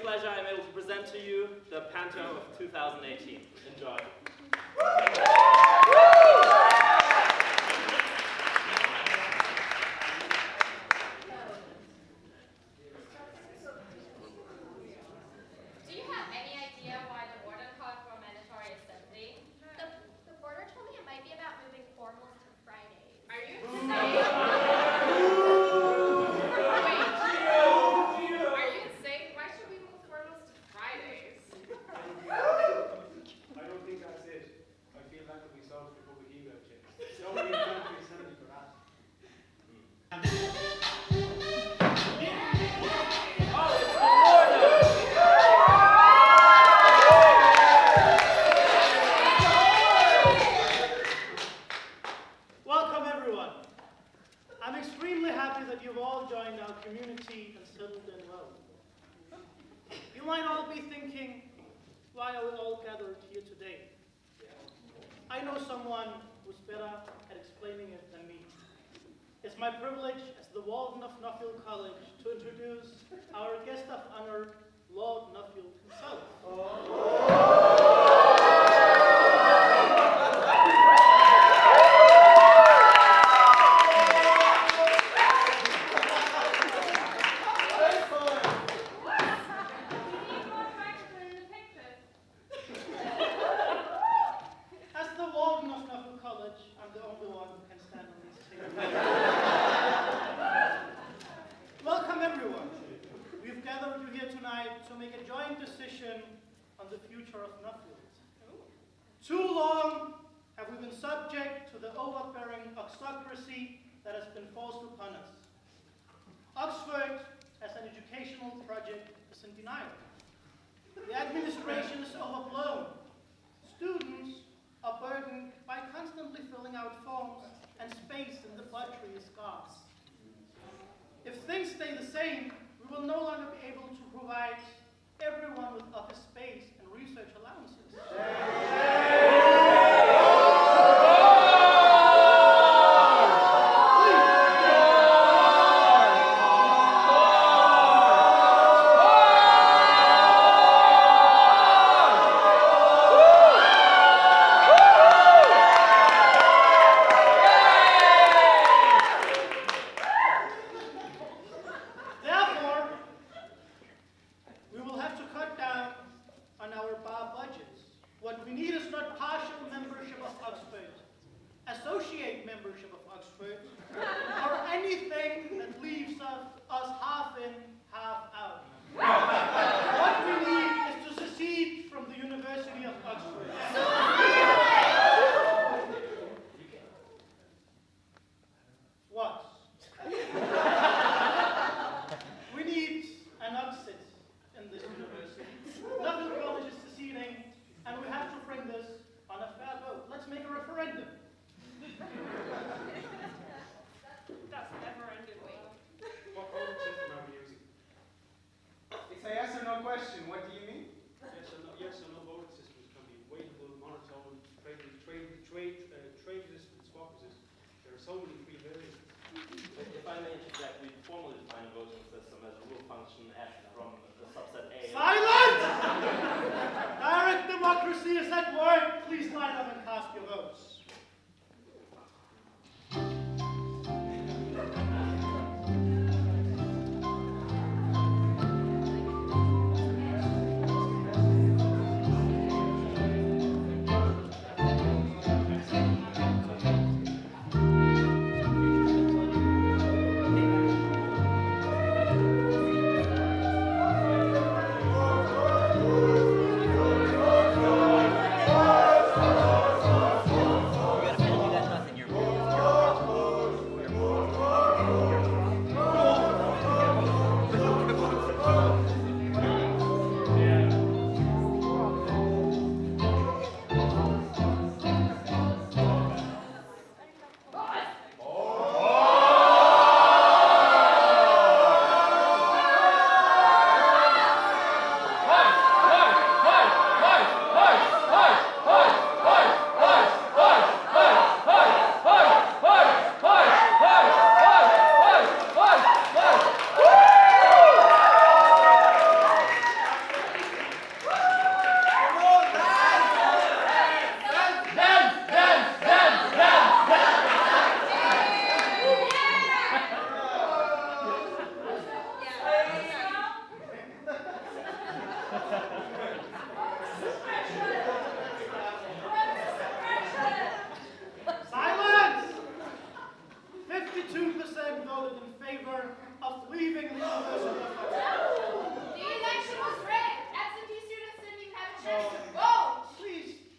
pleasure I'm able to present to you the Panto of 2018. Enjoy. Do you have any idea why the warden called for a mandatory assembly? The border told me it might be about moving formals to Fridays. Are you insane? Wait. Are you insane? Why should we move formals to Fridays? I don't think that's it. I feel that could be solved with public email checks. Nobody is going to be assembly for that. Welcome, everyone. I'm extremely happy that you've all joined our community and settled in well. You might all be thinking, why are we all gathered here today? I know someone who's better at explaining it than me. It's my privilege as the Warden of Nuffield College to introduce our guest of honor, Lord Nuffield himself. As the Warden of Nuffield College, I'm the only one who can stand on these chairs. Welcome, everyone. We've gathered you here tonight to make a joint decision on the future of Nuffield. Too long have we been subject to the overbearing oxocracy that has been forced upon us. Oxford, as an educational project, is in denial. The administration is overblown. Students are burdened by constantly filling out forms, and space in the budgetary is scarce. If things stay the same, we will no longer be able to provide everyone with office space and research allowances. Therefore, we will have to cut down on our bar budgets. What we need is not partial membership of Oxford, associate membership of Oxford, or anything that leaves us half in, half out. What we need is to secede from the University of Oxford. What? We need an exit in this university. Nuffield College is seceding, and we have to bring this on a fair vote. Let's make a referendum. That's never-ending wait. What voting system are we using? It's a yes or no question. What do you mean? Yes or no voting systems can be waitable, monotone, trade resistant, swap resistant. There are so many free variants. If I may interject, we formally define a voting system as a rule function f from the subset A. Silence! Direct democracy is at work. Please line up and cast your votes. Silence! 52% voted in favor of leaving the University of Oxford. The election was rigged. Absentee students didn't even have a chance to vote.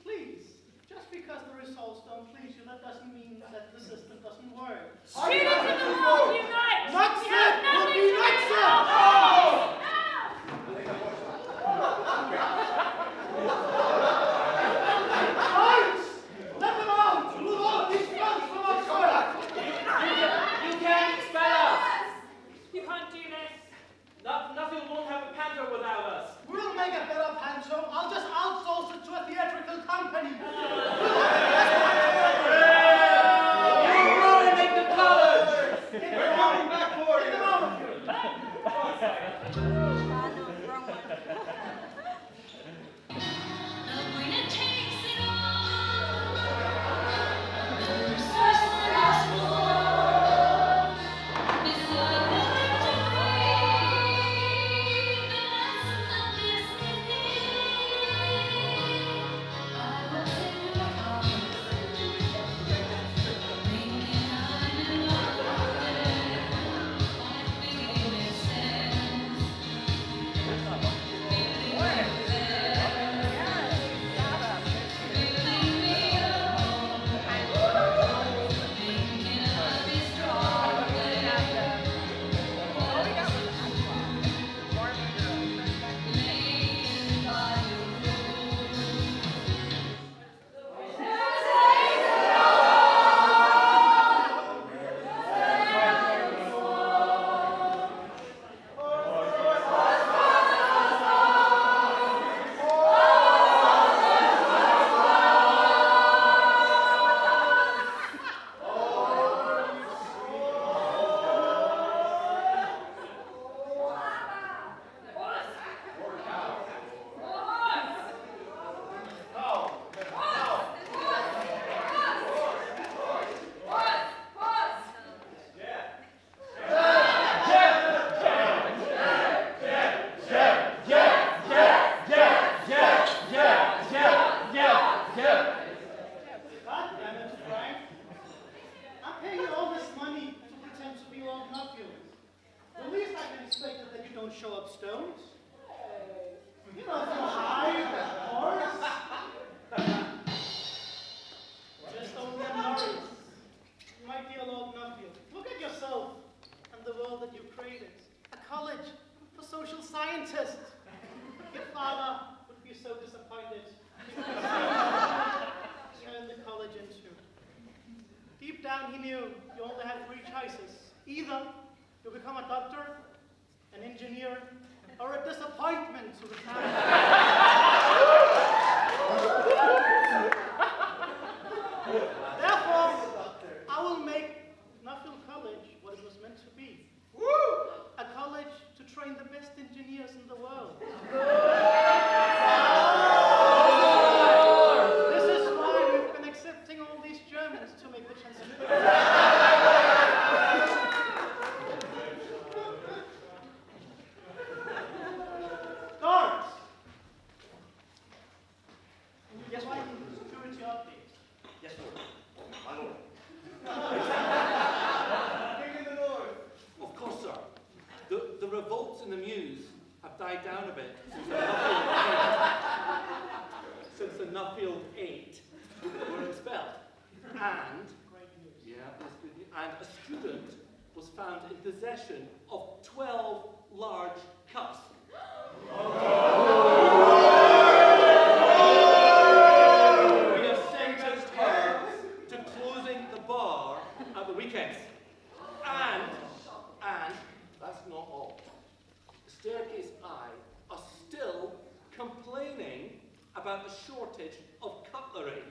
Please, just because the results don't please you, that doesn't mean that the system doesn't work. Students in the world unite! Nuts We have it! nothing We'll be to nuts do. it! No! Guards! Let them out! Remove all these drugs from Oxford! You can't expel us! You can't do this. Nothing won't have a Panther without us. We'll make a better panto. I'll just outsource it to a theatrical company. You're ruining the college! We're coming back for Get them you. out of here. God damn it, Frank. I'm paying you all this money to pretend to be Lord Nuffield. The least I can expect is that you don't show up stones. You know, if you hide a horse. Just own them worries. My dear Lord Nuffield, look at yourself and the world that you've created. A college for social scientists. Your father would be so disappointed. Turn the college into. Deep down he knew you only had three choices. Either you become a doctor, an engineer, or a disappointment to the family. Therefore, I will make Nuffield College what it was meant to be. A college to train the best engineers in the world. This is why we've been accepting all these Germans to make the transition. Guards! Yes, why security updates? Yes, Lord. My Lord. King in the north. Of course, sir. The revolts in the Mews have died down a bit since the Nuffield 8 were expelled. And, yeah, that's good news. And a student was found in possession of 12 large cups. We have sentenced her to closing the bar at the weekends. And that's not all. The Staircase Eye are still complaining about the shortage of cutlery.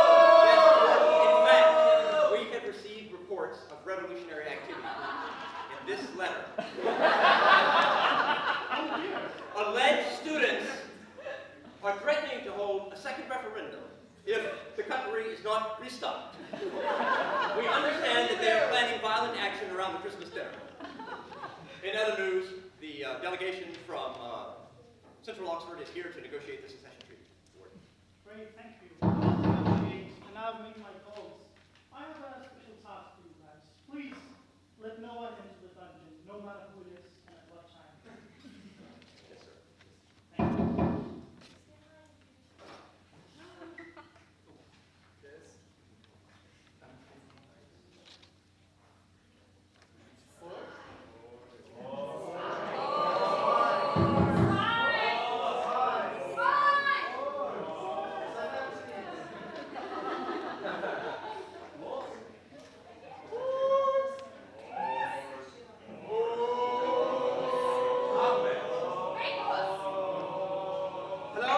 In fact, we have received reports of revolutionary activity in this letter. Alleged students are threatening to hold a second referendum if the cutlery is not restocked. We understand that they are planning violent action action around the Christmas dinner. In other news, the delegation from Central Oxford is here to negotiate the secession treaty. Great, thank you. And now I've made my calls. I have a special task for you guys. Please, let no one into the dungeon, no matter who it is and at what time. Yes, sir. Thank you. Hello?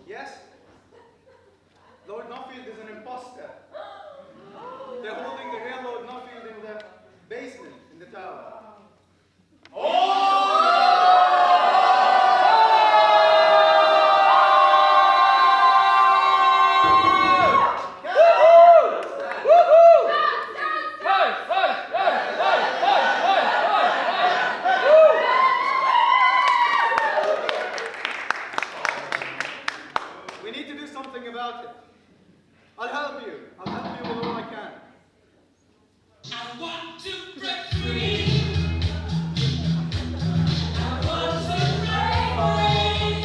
Yes? Lord Nuffield is an imposter. They're holding the real Lord Nuffield in the basement in the tower. We need to do something about it. I'll help you. I'll help you with all I can. I want to break free. I want to break free.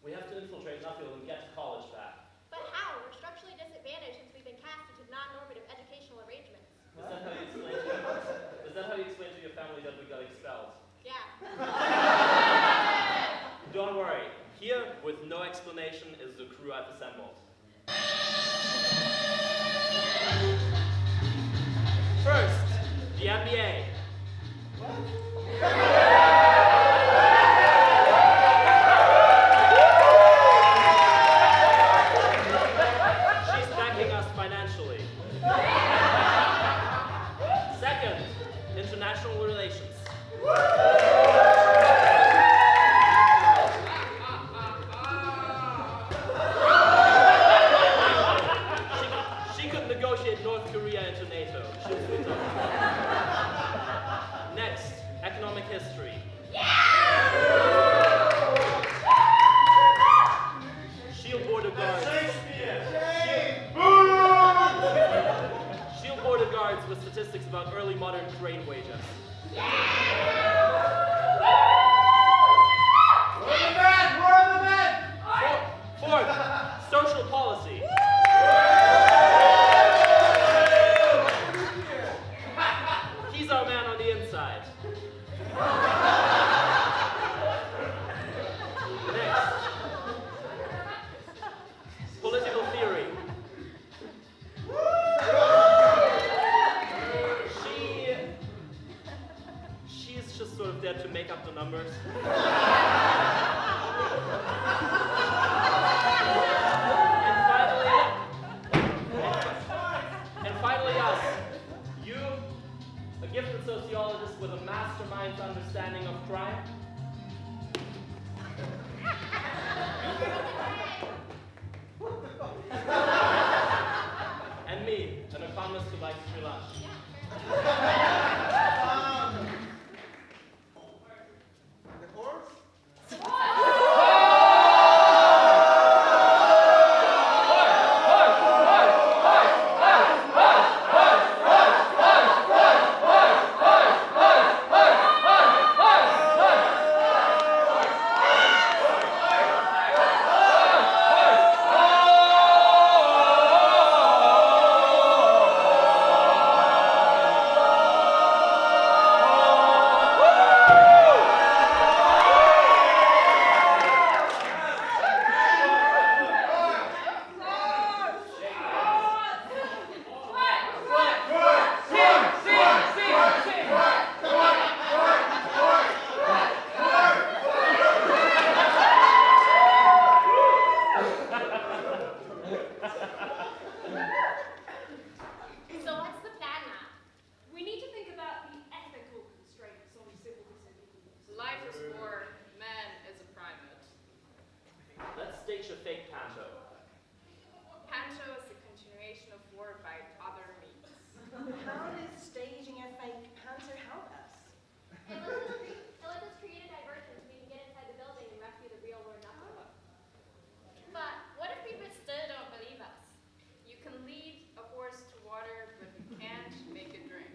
We have to infiltrate Nuffield and get to college back. But how? We're structurally disadvantaged since we've been cast into non-normative educational arrangements. Is that how you explain to your family that we got expelled? Yeah. Don't worry. Here, with no explanation, is the crew I've assembled. First, the NBA. She's backing us financially. Second, international relations. She could negotiate North Korea into NATO. She'll do that. Next, economic history. Shield border guards. Shield border guards with statistics about early modern trade wages. Fourth, social policy. He's our man on the inside. Next, political theory. She's just sort of there to make up the numbers. fake Panto? Panto is the continuation of war by other means. How does staging a fake panto help us? It lets us create a diversion so we can get inside the building and rescue the real Lord Nuffield. But what if people still don't believe us? You can lead a horse to water, but you can't make it drink.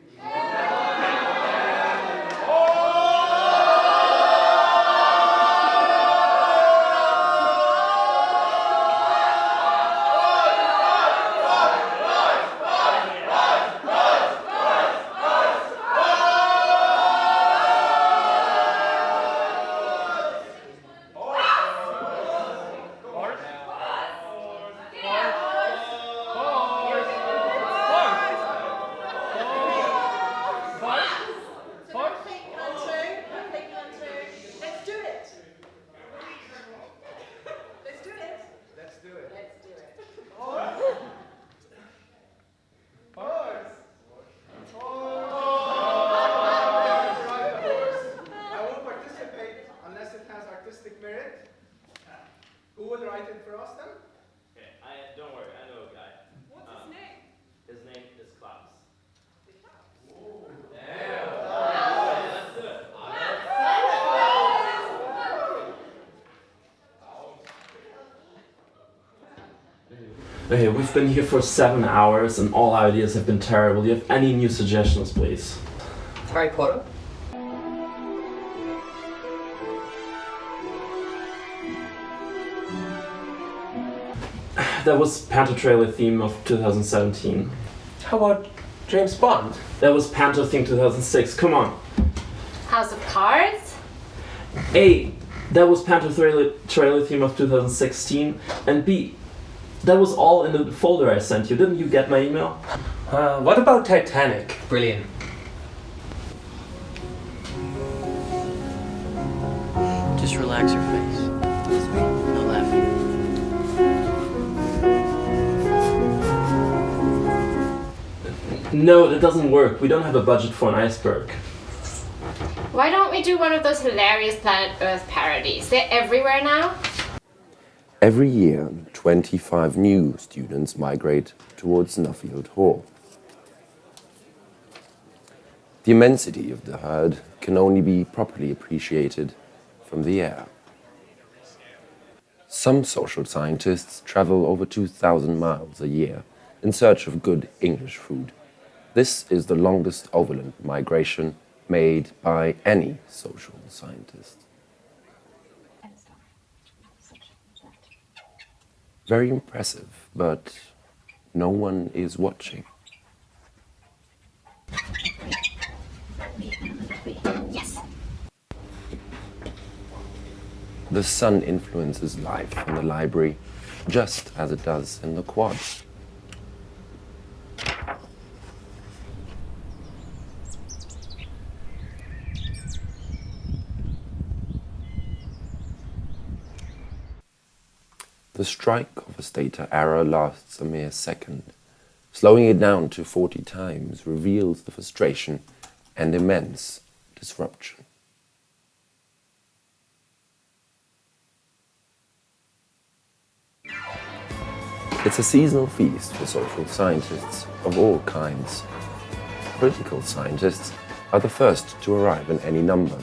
Okay, we've been here for 7 hours and all ideas have been terrible. Do you have any new suggestions, please? Harry Potter? That was Panto Trailer theme of 2017. How about James Bond? That was Panto theme 2006. Come on. House of Cards? A, that was Panto trailer theme of 2016. And B, that was all in the folder I sent you. Didn't you get my email? What about Titanic? Brilliant. Just relax your face. No laughing. No, that doesn't work. We don't have a budget for an iceberg. Why don't we do one of those hilarious Planet Earth parodies? They're everywhere now. Every year, 25 new students migrate towards Nuffield Hall. The immensity of the herd can only be properly appreciated from the air. Some social scientists travel over 2,000 miles a year in search of good English food. This is the longest overland migration made by any social scientist. Very impressive, but no one is watching. Yes. The sun influences life in the library, just as it does in the quad. The strike of a stator error lasts a mere second. Slowing it down to 40 times reveals the frustration and immense disruption. It's a seasonal feast for social scientists of all kinds. Political scientists are the first to arrive in any number.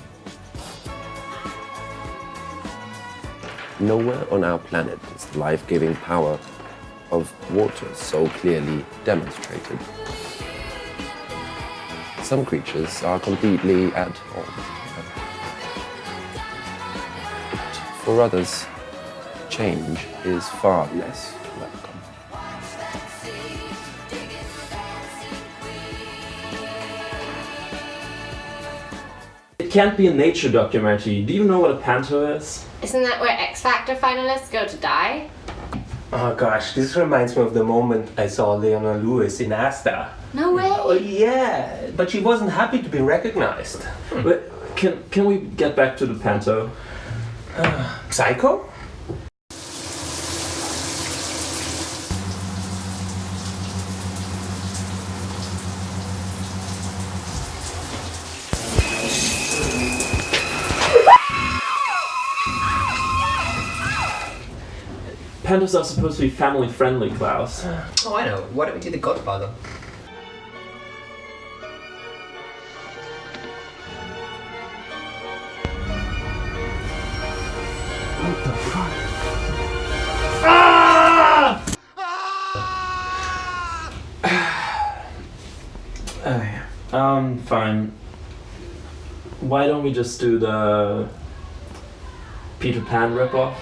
Nowhere on our planet is the life-giving power of water so clearly demonstrated. Some creatures are completely at home. But for others, change is far less welcome. It can't be a nature documentary. Do you know what a panto is? Isn't that where X Factor finalists go to die? Oh gosh, this reminds me of the moment I saw Leona Lewis in Asta. No way. Oh yeah, but she wasn't happy to be recognized. But can we get back to the panto? Psycho? panthers are supposed to be family-friendly, Klaus. Oh, I know. Why don't we do The Godfather? What the fuck? Ah! Fine. Why don't we just do the Peter Pan ripoff?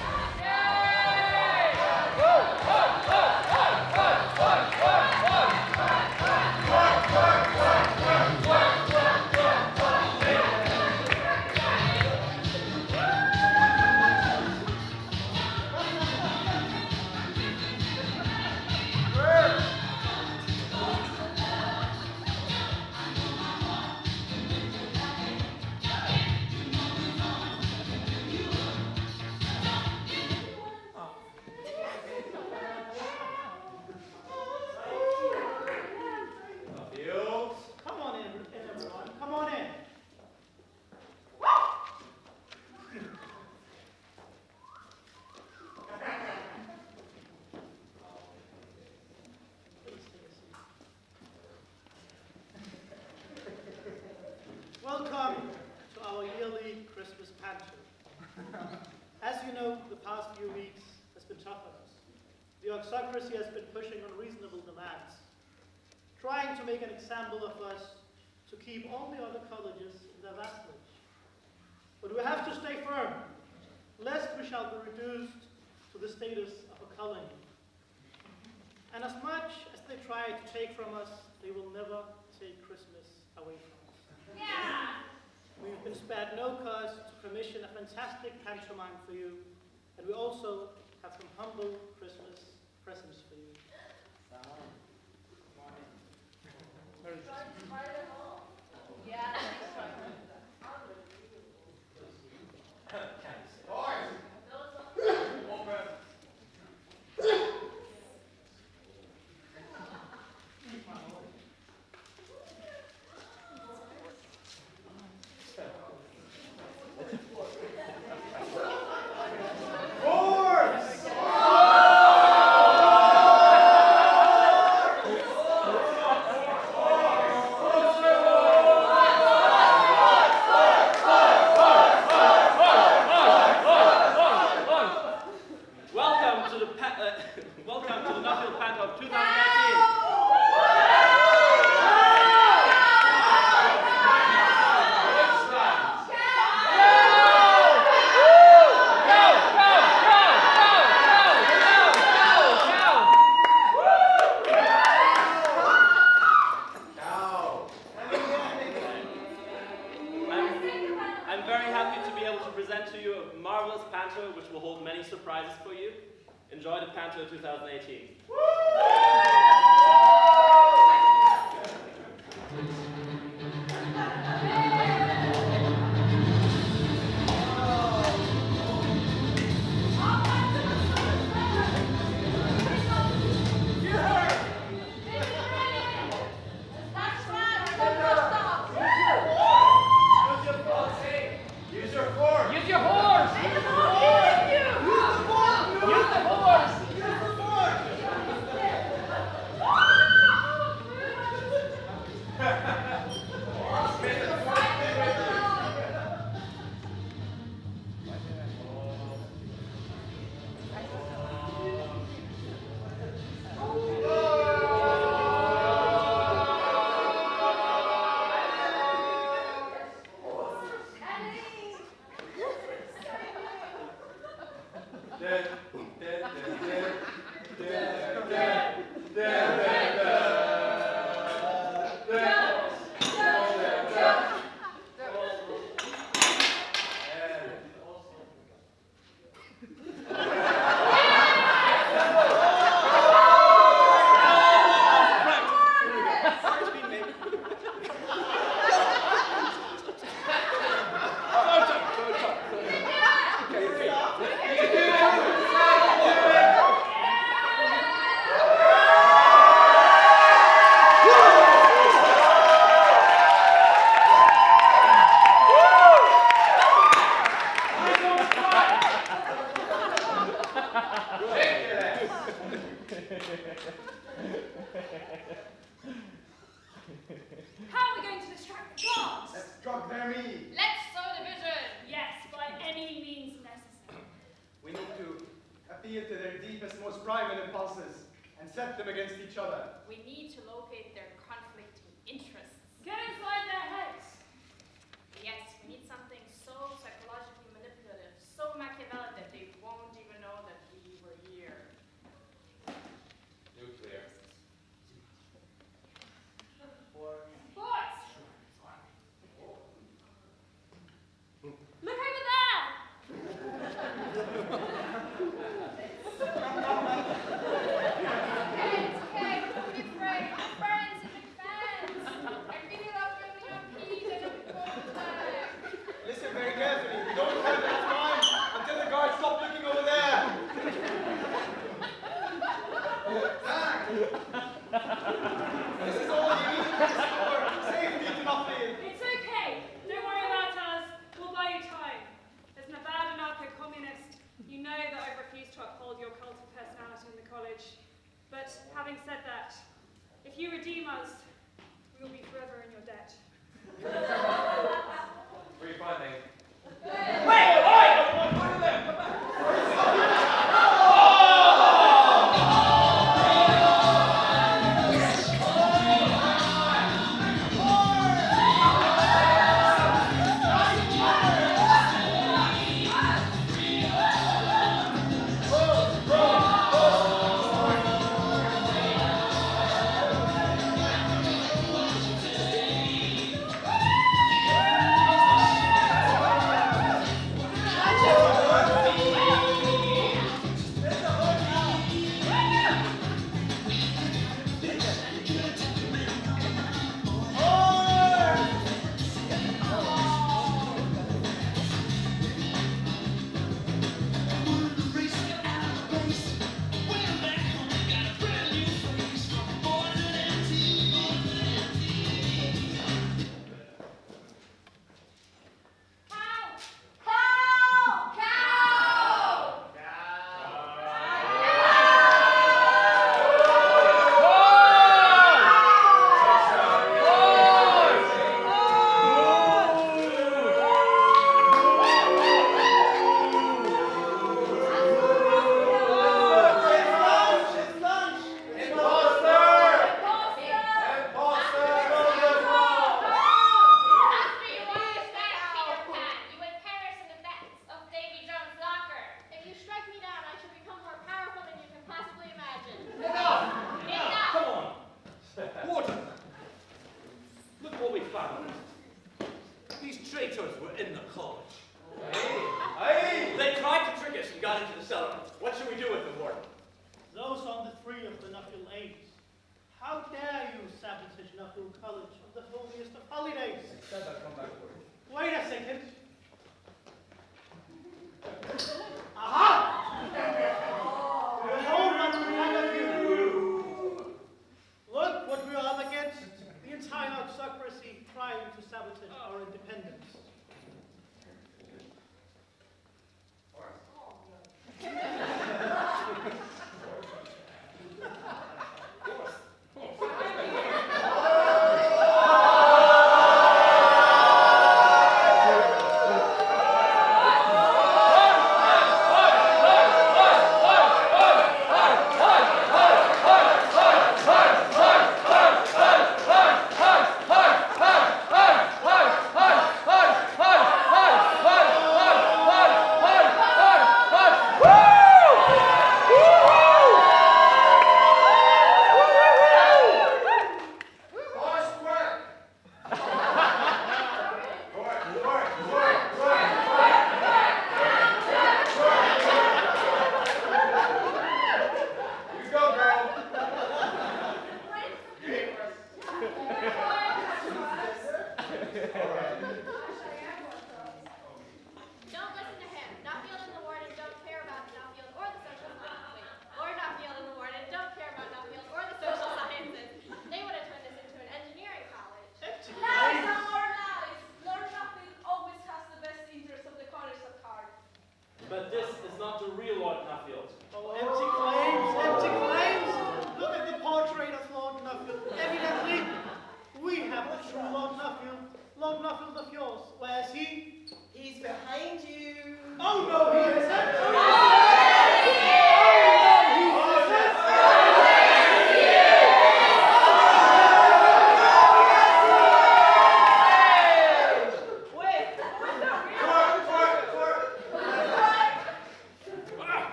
Come on in, everyone. Come on in. Welcome to our yearly Christmas pantry. As you know, the past few weeks has been tough on us. The aristocracy has been pushing unreasonable demands, trying to make an example of us to keep all the other colleges in their vassalage. But we have to stay firm, lest we shall be reduced to the status of a colony. And as much as they try to take from us, they will never take Christmas away from us. Yeah! We've been spared no cost to commission a fantastic pantomime for you, and we also have some humble Christmas presents for you. Yeah. Welcome to the Nuffield Panther of 2019. I'm very happy to be able to present to you a marvelous Panther which will hold many surprises for you. Enjoy the Panther 2018. How are we going to distract the guards? Let's drug their meat. Let's sow division. Yes, by any means necessary. We need to appeal to their deepest, most private impulses and set them against each other. We need to locate their conflicting interests. Get inside their heads. Yes, we need something so psychologically manipulative, so Machiavellic that they won't even know that we were here. Nuclear. Boys! Look over there! Okay, don't be afraid. We're friends and big fans. I really love you and your peas and your back. Listen very carefully. We don't have enough time until the guards stop looking over there. Zach! This is all you need to restore safety to Nuffield. It's okay. Don't worry about us. We'll buy you time. As an avowed anarcho-communist, you know that I've refused to uphold your cult of personality in the college. But having said that, if you redeem us, we will be forever in your debt. Where are you finding? After you understand Peter Pan, you would perish in the depths of Davy Jones' locker. If you strike me down, I shall become more powerful than you can possibly imagine. Enough! Enough! Come on! Water! Look what we found. These traitors were in the college. Aye! They tried to trick us and got into the cellar. What should we do with them, Warden? Those on the tree of the Nuffield Aids. How dare you sabotage Nuffield College on the holiest of holidays? Said I'd come back for you. Wait a second.